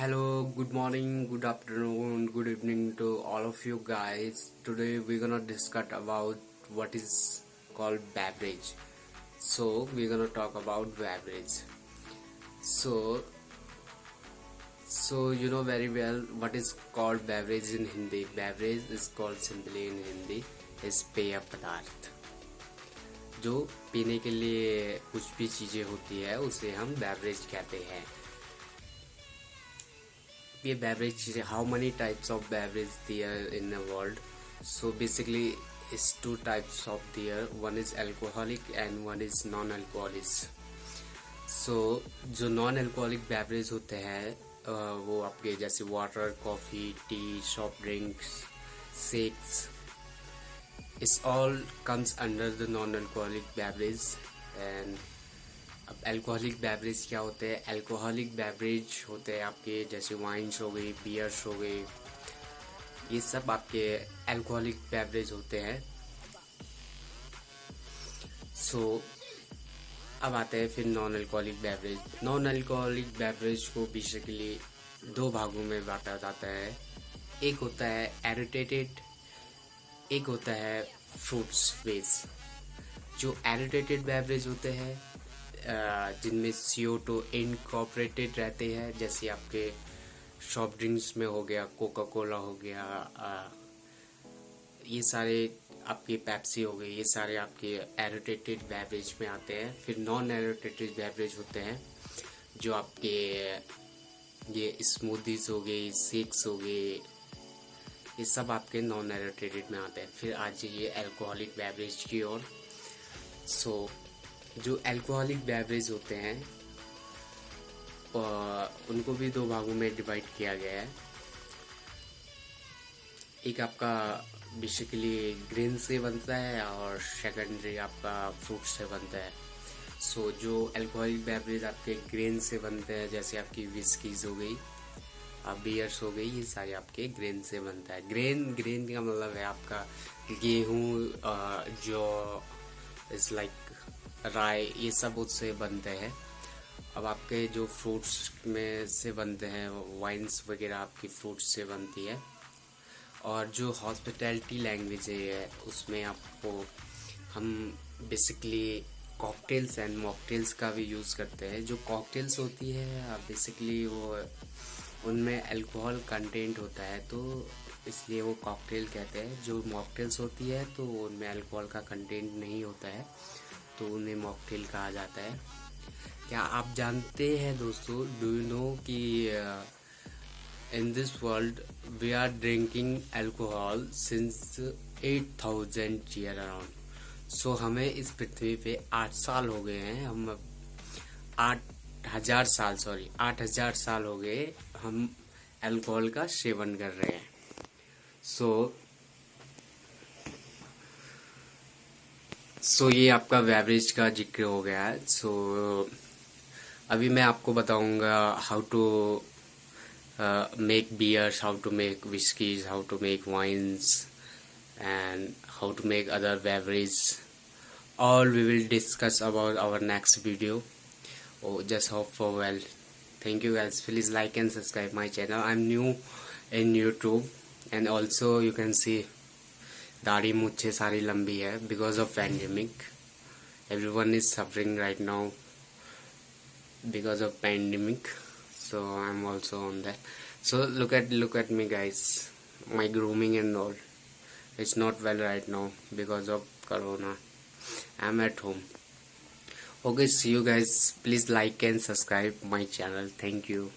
Hello, good morning, good afternoon, good evening to all of you guys. Today we're gonna discuss about what is called beverage. So we're gonna talk about beverage. So so you know very well what is called beverage in Hindi. Beverage is called simply in Hindi is पेय पदार्थ. जो पीने के लिए कुछ भी चीजें होती है उसे हम बेवरेज कहते हैं. ये beverage, how many types of beverage there in the world? So basically it's two types of there. One is alcoholic and one is non-alcoholic. So जो non-alcoholic beverage होते हैं वो आपके जैसे water, coffee, T, soft drinks, shakes, it's all comes under the non-alcoholic beverage. And अब alcoholic beverage क्या होते हैं? अल्कोहलिक बेवरेज होते हैं आपके जैसे वाइन्स हो गई, बियर्स हो गई, ये सब आपके अल्कोहलिक बेवरेज होते हैं. सो अब आते हैं फिर non alcoholic beverage. Non alcoholic beverage को बेसिकली दो भागों में बांटा जाता है. एक होता है एरोटेटेड, एक होता है फ्रूट्स बेस. जो एरोटेटेड बेवरेज होते हैं जिनमें CO2 इनकॉर्पोरेटेड रहते हैं, जैसे आपके सॉफ्ट ड्रिंक्स में हो गया, कोका कोला हो गया, ये सारे आपके पेप्सी हो गई, ये सारे आपके एरोटेटेड बेवरेज में आते हैं. फिर नॉन एरोटेटेड बेवरेज होते हैं जो आपके ये स्मूदीज हो गई, शेक्स हो गए, ये सब आपके नॉन एरोटेटेड में आते हैं. फिर आज ये अल्कोहलिक बेवरेज की ओर. सो जो अल्कोहलिक बेवरेज होते हैं उनको भी दो भागों में डिवाइड किया गया है. एक आपका बेसिकली ग्रेन से बनता है और सेकेंडरी आपका फ्रूट से बनता है. सो जो अल्कोहलिक बेवरेज आपके ग्रेन से बनते हैं जैसे आपकी विस्कीज हो गई, बियर्स हो गई, ये सारे आपके ग्रेन से बनता है. ग्रेन का मतलब है आपका गेहूँ, जो इट्स लाइक राय, ये सब उससे बनते हैं. अब आपके जो फ्रूट्स में से बनते हैं, वाइन्स वगैरह आपकी फ्रूट्स से बनती है. और जो हॉस्पिटैलिटी लैंग्वेज है उसमें आपको हम बेसिकली कॉकटेल्स एंड मॉकटेल्स का भी यूज़ करते हैं. जो कॉकटेल्स होती है बेसिकली वो उनमें अल्कोहल कंटेंट होता है तो इसलिए वो कॉकटेल कहते हैं. जो मॉकटेल्स होती है तो उनमें अल्कोहल का कंटेंट नहीं होता है तो उन्हें मॉकटेल कहा जाता है. क्या आप जानते हैं दोस्तों, डू यू नो कि in this world we are drinking alcohol since 8000 year around. So हमें इस पृथ्वी पे 8 साल हो गए हैं. हम 8,000 साल हो गए हम अल्कोहल का सेवन कर रहे हैं. सो ये आपका बेवरेज का जिक्र हो गया है. सो अभी मैं आपको बताऊंगा how to make beers, how to make whiskies, how to make wines and how to make other beverage. All we will discuss about our next video. Oh, just hope for well. Thank you guys. Please like and subscribe my channel. I'm new in YouTube and also you can see दाढ़ी मुझे सारी लंबी है because of pandemic. Everyone is suffering right now because of pandemic. So I'm also on that. So look at me guys. My grooming and all. It's not well right now because of corona. I'm at home. Okay, see you guys. Please like and subscribe my channel. Thank you.